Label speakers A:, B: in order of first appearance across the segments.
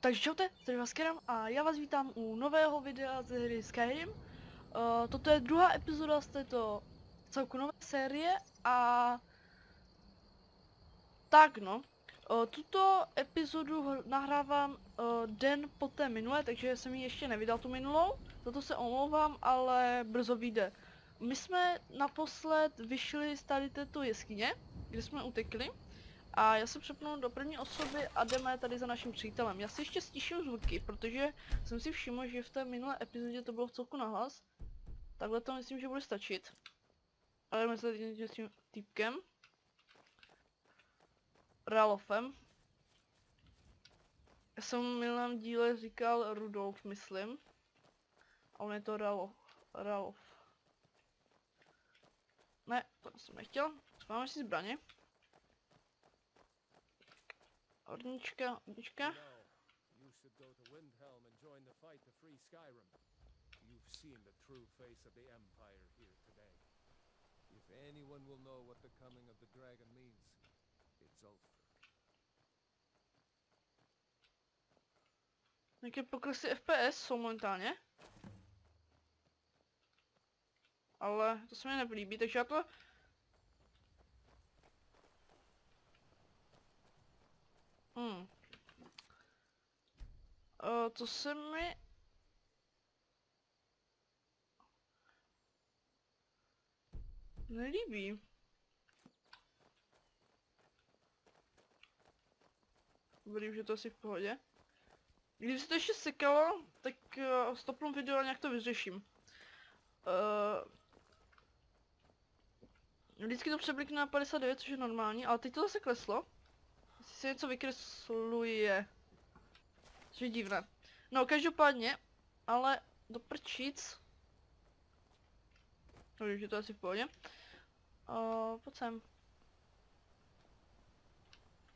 A: Takže čaute, tady vás Keram a já vás vítám u nového videa ze hry Skyrim. Toto je druhá epizoda z této celku nové série a tak no. Tuto epizodu nahrávám den po té minulé, takže jsem ji ještě nevydal tu minulou. Za to se omlouvám, ale brzo vyjde. My jsme naposled vyšli z tady této jeskyně, kde jsme utekli. A já se přepnu do první osoby a jdeme tady za naším přítelem. Já si ještě stiším zvuky, protože jsem si všiml, že v té minulé epizodě to bylo v celku nahlas. Takhle to myslím, že bude stačit. Ale jdeme se teď s tím týpkem. Ralofem. Já jsem v minulém díle říkal Rudolf, myslím. A on je to Ralof. Ne, to jsem nechtěl. Máme si zbraně. Hornička.
B: You should go to Windhelm and join the fight to free Skyrim. You've seen the true face of the Empire here today. If anyone will know what the coming of the dragon means, it's Ulfric.
A: Jaké poklesy FPS jsou momentálně. Ale to se mi nelíbí, takže já to... To se mi... nelíbí. Dobrý, že to asi v pohodě. Kdyby se to ještě sekalo, tak stopnu video a nějak to vyřeším. Vždycky to přeblikne na 59, což je normální, ale teď to zase kleslo. Jestli se něco vykresluje. Což je divné. No, každopádně, ale do prčic. Dobrý, že to asi v pohodě. Pojď sem.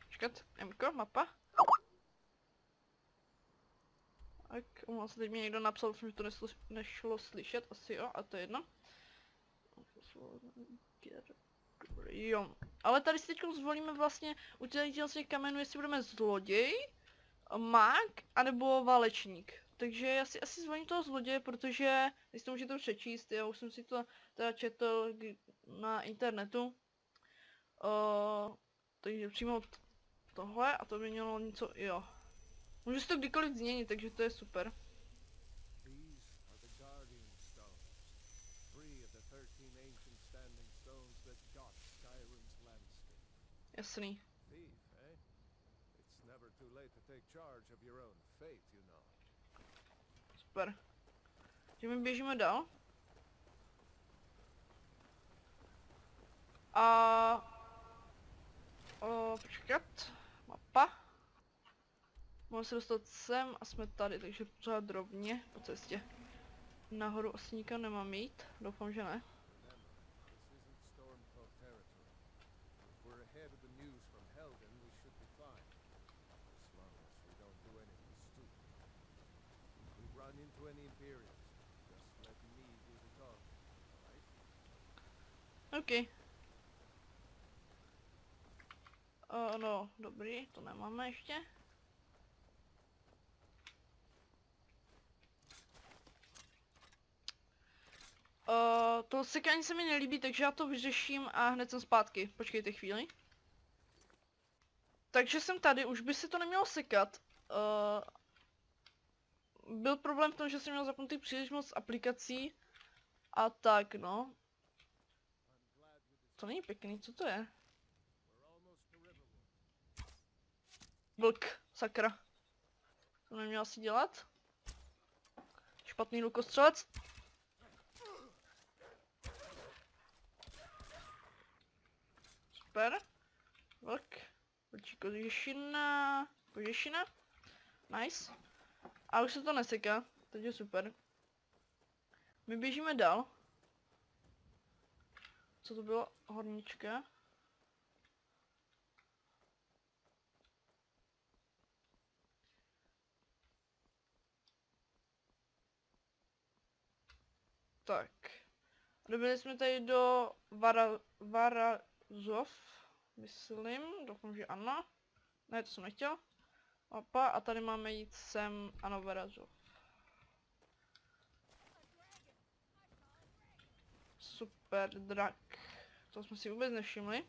A: Počkat, Mko, mapa. Tak, omlouvám se, teď mě někdo napsal, že to nešlo slyšet, asi jo, a to je jedno. Jo, ale tady si teď zvolíme vlastně u těch kamenů, jestli budeme zloděj, mák, anebo válečník. Takže já si asi zvolím toho zloděje, protože, jestli to můžete přečíst, já už jsem si to teda četl na internetu. Takže přímo tohle a to by mělo něco, jo. Můžu si to kdykoliv změnit, takže to je super. Jasný. Super. Takže my běžíme dál. A... počkat. Mapa. Můžeme se dostat sem a jsme tady, takže pořád drobně po cestě. Nahoru asi nikam nemám jít, doufám, že ne. OK. No, dobrý, to nemáme ještě. To sekání se mi nelíbí, takže já to vyřeším a hned jsem zpátky. Počkejte chvíli. Takže jsem tady, už by se to nemělo sekat. Byl problém v tom, že jsem měl zapnutý příliš moc aplikací. A tak no. To není pěkný, co to je? Vlk, sakra. To neměl asi dělat. Špatný lukostřelec. Super. Vlk. Vlčí kožešina. Kožešina. Nice. A už se to neseká, takže super. My běžíme dál. Co to bylo? Hornička. Tak. Dobili jsme tady do Varazov, myslím, doufám, že ano. Ne, to jsem nechtěl. Opa, a tady máme jít sem a Noverazov. Super, drak. To jsme si vůbec nevšimli.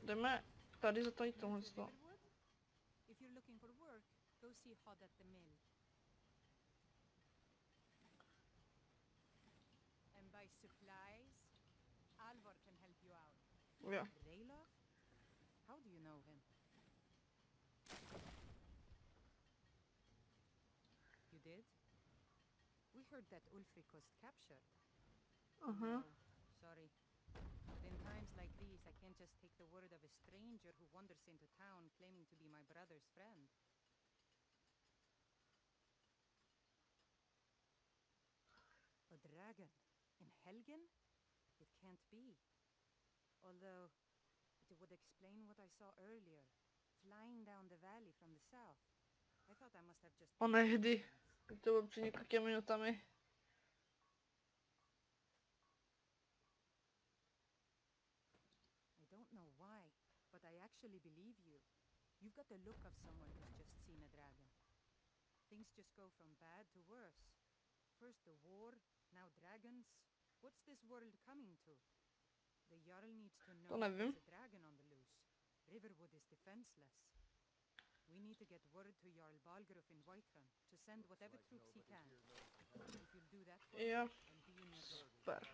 A: Jdeme tady za tady tohle.
C: If you're looking for work, go see Hod at the mill. And buy supplies. Alvar can help you out.
A: Jo.
C: Raylov? How do you know him? You did? We heard that Ulfric was captured.
A: Aha.
C: No, sorry. But in times like these, I can't just take the word of a stranger who wanders into town claiming to be my brother's friend. A dragon? In Helgen? It can't be. Although, it would explain what I saw earlier, flying down the valley from the south. I thought I must have just...
A: Onehdy. To bylo před několika minutami.
C: I don't know why, but I actually believe you. You've got the look of someone who's just seen a dragon. Things just go from bad to worse. First the war, now dragons. What's this world coming to? The Jarl needs to know
A: nevím.
C: there's a dragon on the loose. Riverwood is defenseless. We need to get word to Jarl Balgruuf in Whiterun to send whatever troops he can. If you'll do that for me,
A: Jo.
C: I'll be in your debt.
A: Super.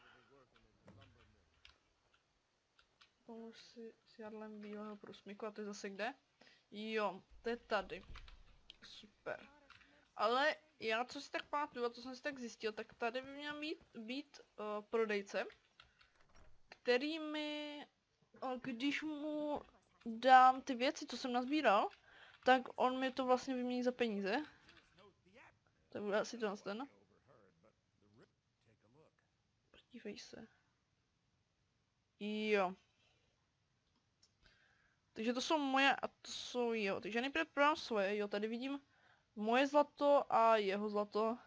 A: Pomůž si s Jarlem bílého průsmyku a to je zase kde? Jo, to je tady. Super. Ale já, co si tak pamatuju a co jsem si tak zjistil, tak tady by měl být prodejce, který mi, když mu dám ty věci, co jsem nazbíral, tak on mi to vlastně vymění za peníze. To bude asi ten. Podívej se. Jo. Takže to jsou moje a to jsou jeho. Takže nejprve prodám svoje, jo, tady vidím moje zlato a jeho zlato.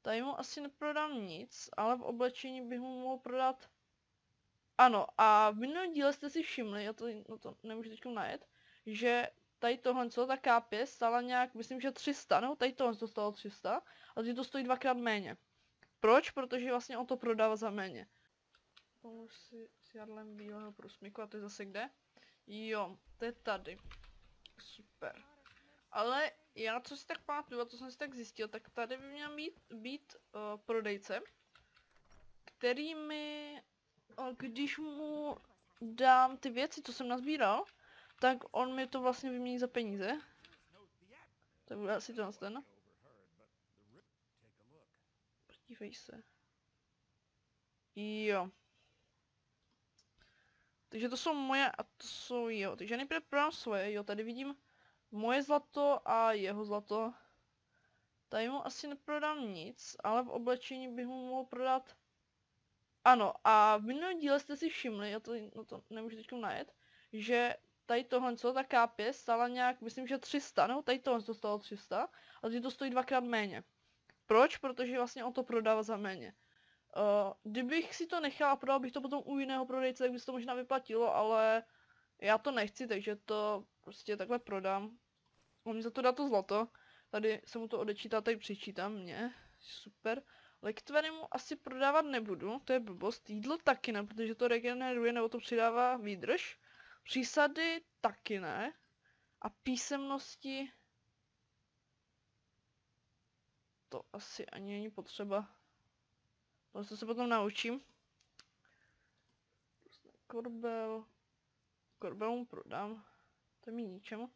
A: Tady mu asi neprodám nic, ale v oblečení bych mu mohl prodat. Ano, a v minulém díle jste si všimli, já to, no to nemůžu teď najet, že tady tohle, ta kápě stála nějak, myslím, že 300, nebo tady tohle to stalo 300, a teď to stojí dvakrát méně. Proč? Protože vlastně on to prodává za méně. Pomůž si s Jarlem bílého průsmyku a to je zase kde? Jo, to je tady. Super. Ale já, co si tak pamatuju a co jsem si tak zjistil, tak tady by měl být prodejce, který mi, když mu dám ty věci, co jsem nazbíral, tak on mi to vlastně vymění za peníze. To bude asi ten. Podívej se. Jo. Takže to jsou moje a to jsou jeho. Takže nejprve prodám svoje, jo, tady vidím moje zlato a jeho zlato. Tady mu asi neprodám nic, ale v oblečení bych mu mohl prodat. Ano, a v minulém díle jste si všimli, já to, no to nemůžu teď najet, že tady tohle, ta kápě stála nějak, myslím, že 300, nebo tady tohle to stalo 300, a teď to stojí dvakrát méně. Proč? Protože vlastně on to prodává za méně. Kdybych si to nechal a prodal bych to potom u jiného prodejce, tak by se to možná vyplatilo, ale já to nechci, takže to prostě takhle prodám. On mi za to dá to zlato, tady se mu to odečítá, tady přičítám mě, super. Lektveny mu asi prodávat nebudu, to je blbost, jídlo taky ne, protože to regeneruje nebo to přidává výdrž. Přísady taky ne. A písemnosti to asi ani není potřeba. To se potom naučím. Korbel mu prodám. To je mi ničemu.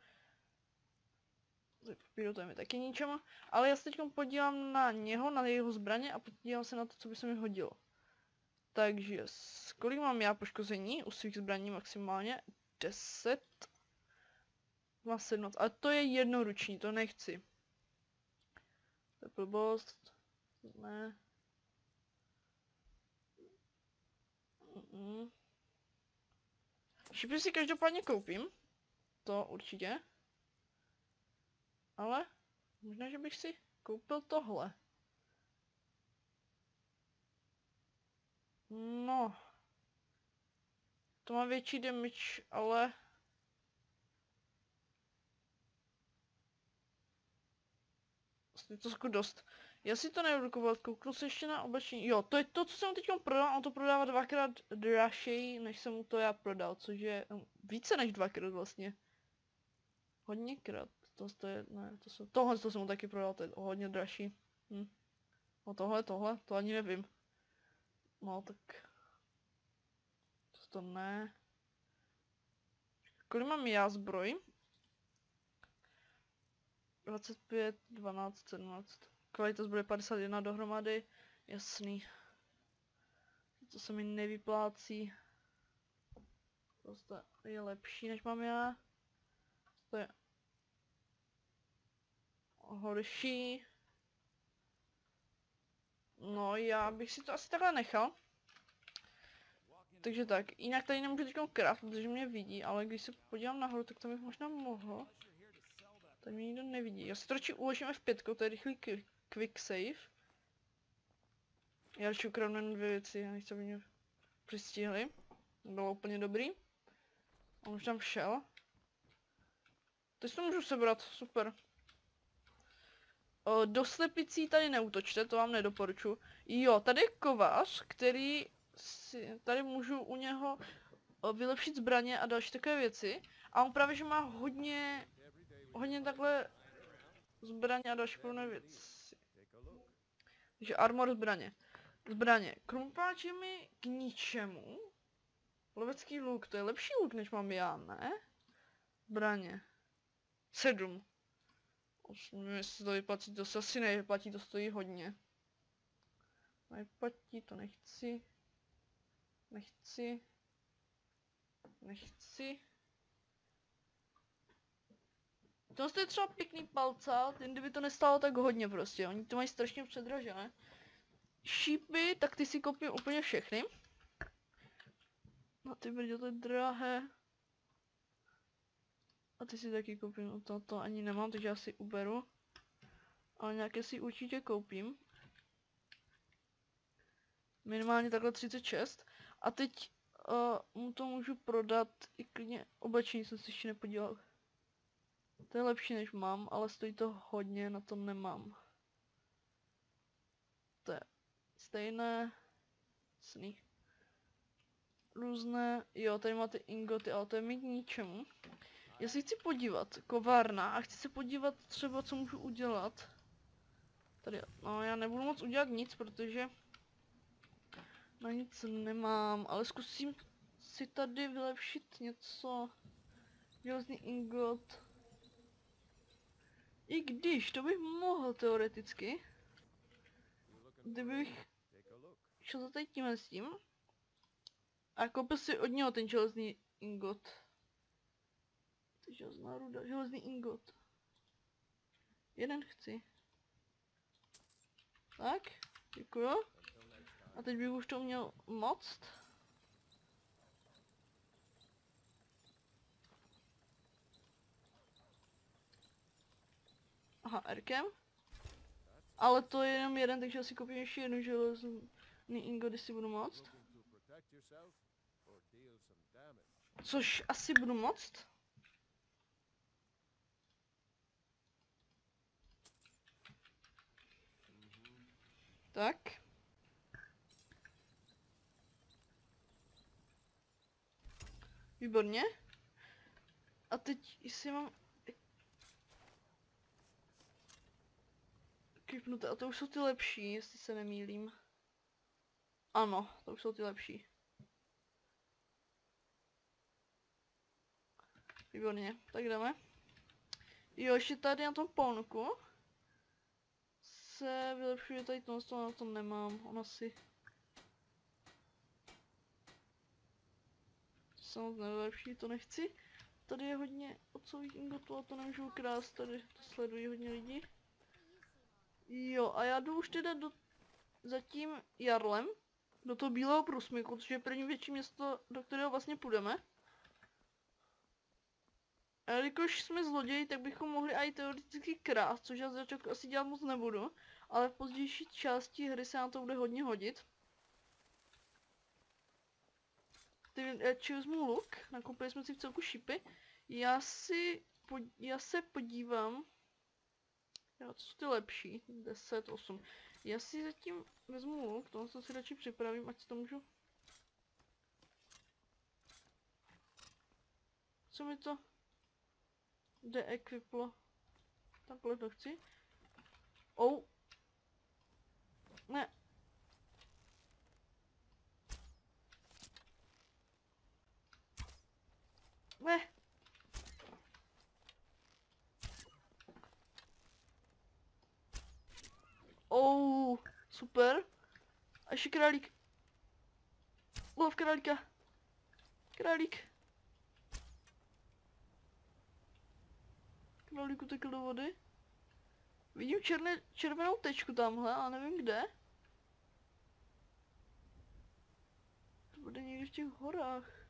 A: Papíru to je mi taky ničemu. Ale já se teď podívám na něho, na jeho zbraně a podívám se na to, co by se mi hodilo. Takže kolik mám já poškození u svých zbraní maximálně? 10. Má 17. Ale to je jednoruční, to nechci. To je blbost. Ne. Šipy si každopádně koupím. To určitě. Ale možná, že bych si koupil tohle. No. To má větší damage, ale... Je to jako dost. Já si to nebudu kupovat, kouknu se ještě na oblečení. Jo, to je to, co jsem teď prodal, on to prodává dvakrát dražší, než jsem mu to já prodal, což je více než dvakrát vlastně. Hodněkrát. To je, ne, tohle to jsem mu taky prodal, to je hodně dražší. No tohle, to ani nevím. No tak... To ne. Kolik mám já zbroj? 25, 12, 17. Kvalita zbroje 51 dohromady. Jasný. To se mi nevyplácí. Prostě je lepší, než mám já. To je horší. No, já bych si to asi takhle nechal. Takže tak, jinak tady nemůžu teď craft, protože mě vidí, ale když se podívám nahoru, tak tam bych možná mohl. Tady mě nikdo nevidí. Já si to radši uložím F5, to je rychlý quick save. Já radši ukradnu jen 2 věci, já nechci, aby mě přistihli. Bylo úplně dobrý. On už tam šel. Teď to můžu sebrat, super. Do slepicí tady neútočte, to vám nedoporučuji. Jo, tady je kovář, který si, tady můžu u něho vylepšit zbraně a další takové věci. A on právě, že má hodně takhle zbraně a další podobné věci. Takže armor zbraně. Krumpáč je mi k ničemu. Lovecký luk, to je lepší luk, než mám já, ne? Zbraně. 7. 8, jestli to vyplatí, to se asi nevyplatí, to stojí hodně. Nevyplatí, to nechci. To je třeba pěkný palca, ten kdyby to nestálo tak hodně prostě, oni to mají strašně předražené. Šípy, tak ty si koupím úplně všechny. No ty brdě, to je drahé. A ty si taky koupím, no to ani nemám, takže já si uberu. Ale nějaké si určitě koupím. Minimálně takhle 36. A teď mu to můžu prodat i klidně oblečení, jsem si ještě nepodíval. To je lepší než mám, ale stojí to hodně, na to nemám. To je stejné. Sný. Různé, jo, tady máte ingoty, ale to je mi k ničemu. Já si chci podívat, kovárna, a chci se podívat třeba, co můžu udělat. Tady, no já nebudu moc udělat nic, protože na nic nemám, ale zkusím si tady vylepšit něco. Železný ingot. I když, to bych mohl teoreticky. Kdybych šel za tady tímhle s tím. A koupil si od něho ten železný ingot. Železná ruda, železný ingot. Jeden chci. Tak, děkuju. A teď bych už to měl moct. Aha, Rkem. Ale to je jenom jeden, takže asi koupím ještě jednu železný ingot, jestli budu moct. Což asi budu moct. Tak. Výborně. A teď, jestli mám... Kliknuté, a to už jsou ty lepší, jestli se nemýlím. Ano, to už jsou ty lepší. Výborně, tak jdeme. Jo, ještě tady na tom polnuku se vylepšuje tady to, na to nemám, ono si... To se moc nevylepší, to nechci. Tady je hodně ocových ingotů a to nemůžu ukrást, tady to sledují hodně lidí. Jo, a já jdu už teda za tím jarlem, do toho bílého průsmyku, což je první větší město, do kterého vlastně půjdeme. A jelikož jsme zloději, tak bychom mohli i teoreticky krást, což já začátku asi dělat moc nebudu, ale v pozdější části hry se na to bude hodně hodit. radši vezmu luk, nakoupili jsme si v celku šipy. Já se podívám. Jo, co jsou ty lepší? 10, 8. Já si zatím vezmu luk, tohle si radši připravím, ať si to můžu... Co mi to deekviplo? Takhle to chci. Oh. Ne. Ne. Oh, super. A ještě králík. Lov králíka. Králík. Králík utekl do vody. Vidím červenou tečku tamhle, ale nevím kde. To bude někde v těch horách.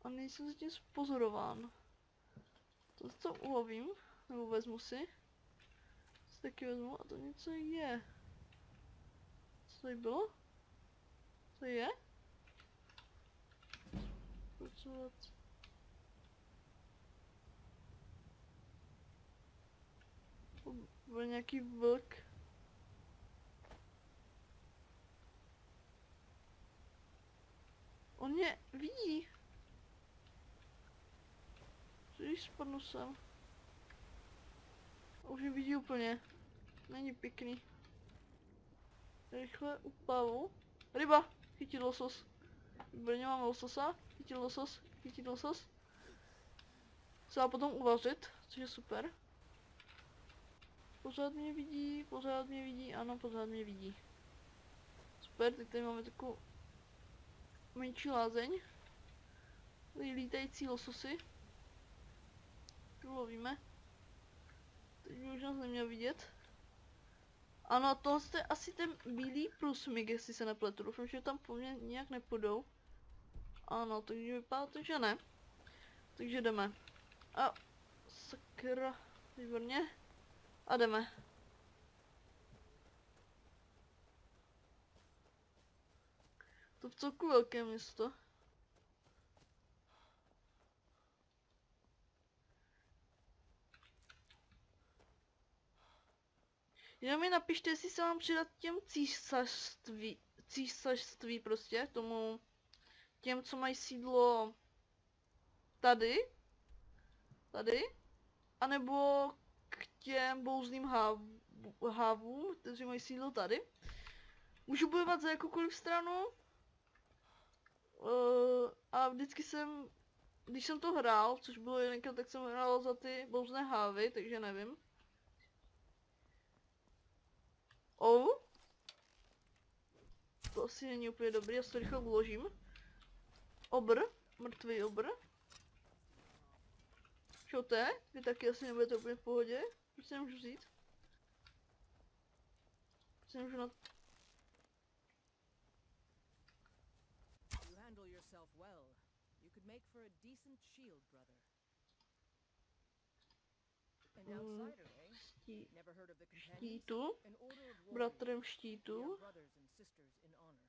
A: A nejsem zatím spozorován. To ulovím, nebo vezmu si. To taky vezmu a to něco je. Co tady bylo? Co je? Pracovat. Byl nějaký vlk. On mě vidí. Když spadnu sem. Už mě vidí úplně. Není pěkný. Rychle uplavu. Ryba! Chytit losos. Výborně máme lososa. Chytit losos. Chytit losos. Se dá potom uvařit, což je super. Pořád mě vidí, ano, pořád mě vidí. Super, teď tady máme takovou menší lázeň. Tady lítající lososy. Tu lovíme. Teď už nás neměl vidět. Ano, to je asi ten bílý průsmyk, jestli se nepletu. Doufám, že tam po mně nějak nepůjdou. Ano, takže vypadá to, že ne. Takže jdeme. A sakra, výborně. A jdeme. To v celku velké město. Jenom mi napište, jestli se mám přidat těm císařství prostě, tomu, těm, co mají sídlo tady, anebo k těm bouzným hávům, kteří mají sídlo tady. Můžu bojovat za jakoukoliv stranu, a vždycky když jsem to hrál, což bylo jedenkrát, tak jsem hrál za ty bouzné hávy, takže nevím. Oh. To asi není úplně dobrý, já se to rychle uložím. Obr, mrtvý obr. Šoté, vy taky asi nebudete úplně v pohodě. Proč se nemůžu vzít? Proč se nemůžu na...
C: You handle yourself well. You could make for a decent shield, brother. An outsider, eh? Never heard of the companions?
A: Štítu.
C: An order of
A: Bratrem
C: warriors. We
A: štítu.
C: are brothers and sisters in honor.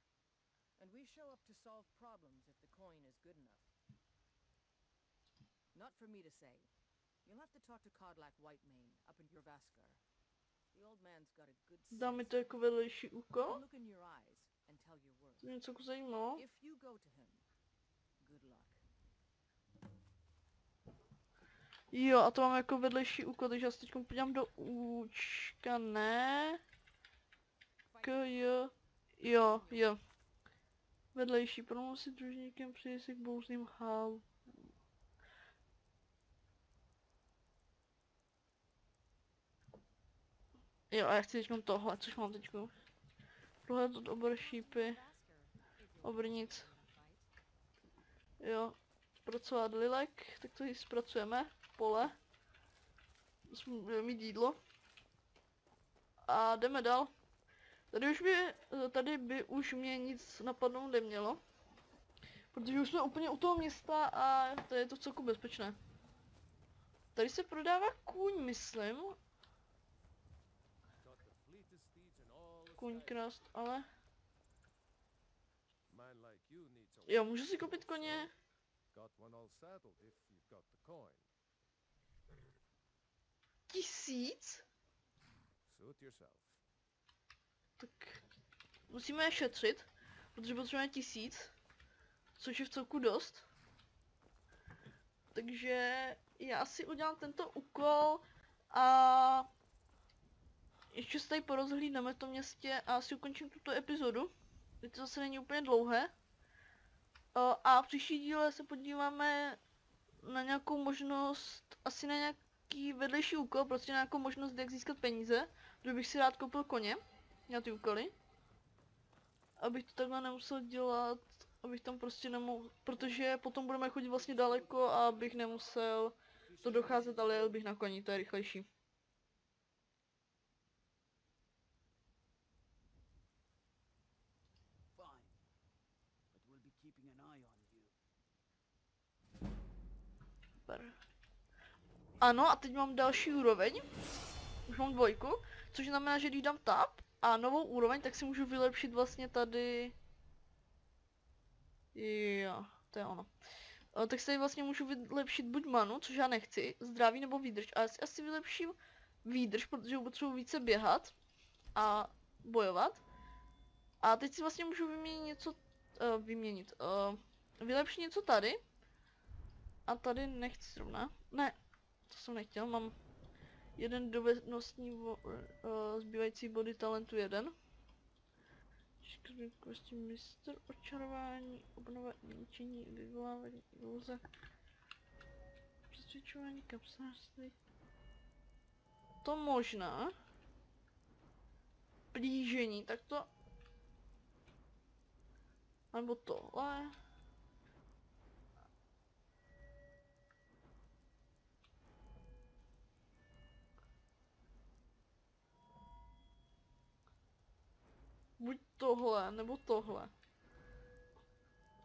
C: And we show up to solve problems if the coin is good enough. Not for me to say. You'll have to talk to Kodlak Whitemane up in Jorvaskar. The old man's got a good
A: Dá mi
C: sense
A: to
C: of
A: jako vedlejší
C: humor.
A: úkol.
C: Look in your eyes and tell your worth.
A: To mě něco zajímalo.
C: If you go to him, good luck.
A: Jo, a to mám jako vedlejší úkol, takže já se teď podívám do účka, ne. Jo. Vedlejší, promoci družníkem přijde si k bouzným hávům. Jo, a já chci teďkom tohle, což mám teďkom. Prohlédnout obor šípy, obrnic. Jo, zpracovat lilek, tak to ji zpracujeme, pole. Budeme mít jídlo. A jdeme dál. Tady by už mě nic napadnout nemělo. Protože už jsme úplně u toho města a tady je to celku bezpečné. Tady se prodává kůň, myslím. Kůň krást, ale...
B: Man like you
A: Jo, můžu si koupit koně?
B: Got one all saddled if you've got the coin.
A: 1000?
B: Suit yourself.
A: Tak musíme je šetřit, protože potřebujeme 1000, což je v celku dost. Takže já si udělám tento úkol a ještě se tady porozhlídneme v tom městě a asi ukončím tuto epizodu. Teď to zase není úplně dlouhé. A v příští díle se podíváme na nějakou možnost, asi na nějaký vedlejší úkol, prostě na nějakou možnost, jak získat peníze, protože bych si rád koupil koně na ty úkoly. Abych to takhle nemusel dělat, abych tam prostě nemohl, protože potom budeme chodit vlastně daleko a abych nemusel to docházet, ale jel bych na koni, to je rychlejší.
D: Fine. But we'll be keeping an eye on you.
A: Super. Ano, a teď mám další úroveň. Už mám 2, což znamená, že když dám tab a novou úroveň, tak si můžu vylepšit vlastně tady. Jo, to je ono. Tak si tady vlastně můžu vylepšit buď manu, což já nechci, zdraví nebo výdrž. A já si asi vylepším výdrž, protože potřebuji více běhat a bojovat. A teď si vlastně můžu vyměnit něco, vylepšit něco tady. A tady nechci zrovna. Ne, to jsem nechtěl, mám jeden dovednostní zbývající body talentu 1. Kosti mistr, očarování, obnova, ničení, vyvolávání, iluze, přesvědčování, kapsářství. To možná. Plížení, tak to. Nebo tohle. Buď tohle, nebo tohle.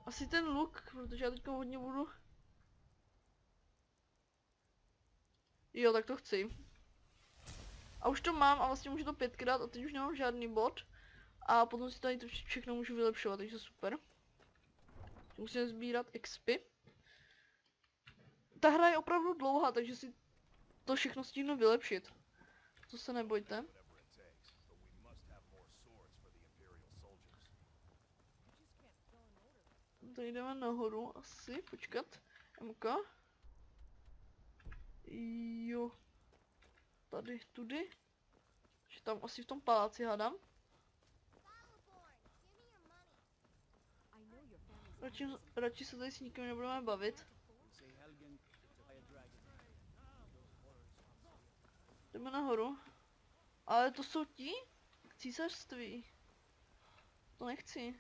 A: Asi ten luk, protože já teďka hodně budu. Jo, tak to chci. A už to mám a vlastně můžu to 5krát a teď už nemám žádný bod. A potom si tady to všechno můžu vylepšovat, takže super. Musím sbírat expy. Ta hra je opravdu dlouhá, takže si to všechno stihnu vylepšit. To se nebojte. Tady jdeme nahoru asi, počkat. MK. Jo. Tady, tudy. Že tam asi v tom paláci hádám. Radši se tady s nikým nebudeme bavit. Jdeme nahoru. Ale to jsou ti? Císařství. To nechci.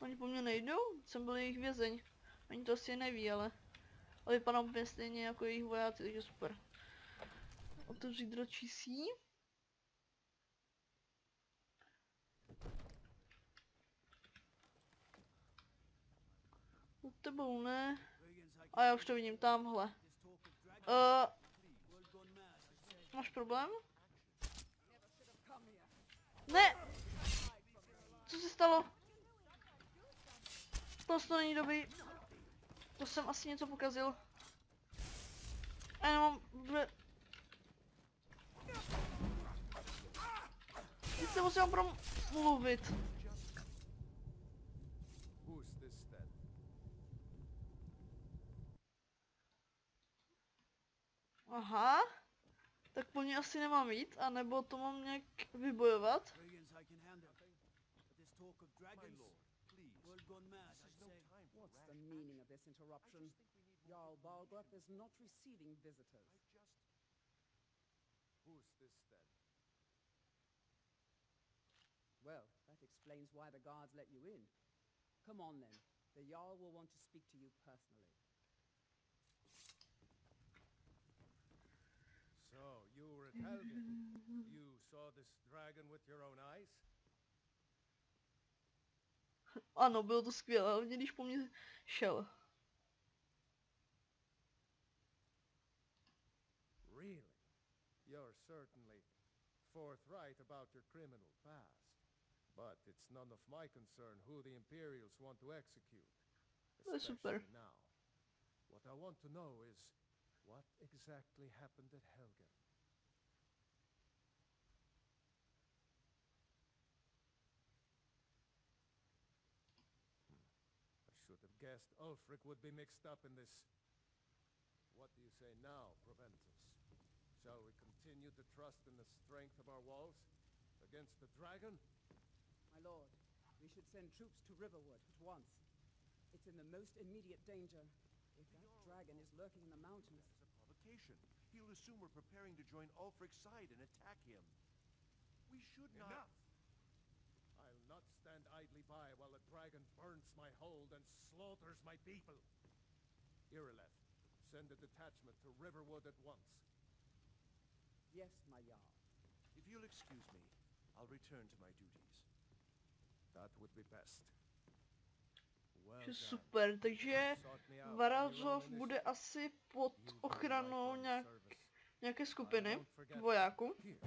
A: Oni po mně nejdou? Jsem byl jejich vězeň. Oni to asi neví, ale vypadám úplně stejně jako jejich vojáci, takže super. Otevřít dračí sí. Za tebou ne. A já už to vidím tamhle. Máš problém? Ne! Co se stalo? To není dobrý. To jsem asi něco pokazil. A já mám dvě... Teď se musím promluvit. Aha. Tak po ní asi nemám jít, anebo to mám nějak vybojovat.
E: What's the meaning of this interruption? Jarl Balgruuf is not receiving visitors.
B: Who's this then?
E: Well, that explains why the guards let you in. Come on then. The Jarl will want to speak to you personally.
B: So, you were at Helgen. You saw this dragon with your own eyes?
A: Ano, bylo to skvělé, hlavně když po mně šel.
B: Really? You're certainly forthright about your criminal past. But it's none of my concern who the Imperials want to execute.
A: To je super.
B: Especially now. What I want to know is what exactly happened at Helgen. I should have guessed Ulfric would be mixed up in this. What do you say now, Proventus? Shall we continue to trust in the strength of our walls against the dragon?
E: My lord, we should send troops to Riverwood at once. It's in the most immediate danger. If that dragon is lurking in the mountains...
F: As a provocation. He'll assume we're preparing to join Ulfric's side and attack him. We should not...
B: Enough! I'll not stand idly by while the dragon burns my hold and slaughters my people. Irileth, send a detachment to Riverwood at once.
E: Yes, my Jarl.
F: If you'll excuse me, I'll return to my duties.
B: That would be best. Well
A: Takže
B: done.
A: super, takže
B: Sought me out on your
A: Varazov
B: own
A: bude
B: initiative.
A: asi pod
B: You've done
A: ochranou
B: right by
A: nějak,
B: service.
A: nějaké
B: I
A: skupiny
B: won't forget.
A: vojáků.
B: Here,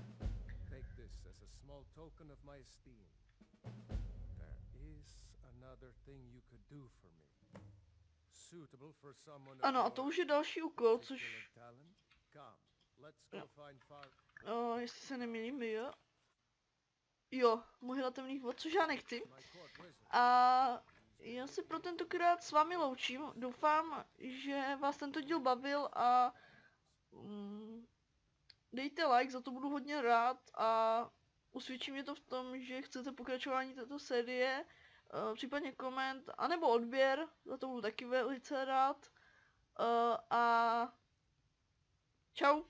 B: take this as a small token of my esteem. There is another thing you could do for me. Suitable for someone of
A: Ano, a
B: your
A: to už je další úkol, což,
B: particular talent. Come, let's go find Far.
A: jestli se nemýlím, jo. Jo, můj hlatemný vod, což já nechci.
B: My court wizard.
A: A já se pro tentokrát s vámi loučím. Doufám, že vás tento díl bavil a dejte like, za to budu hodně rád a usvědčí mě to v tom, že chcete pokračování této série, případně koment, anebo odběr, za to budu taky velice rád. A čau.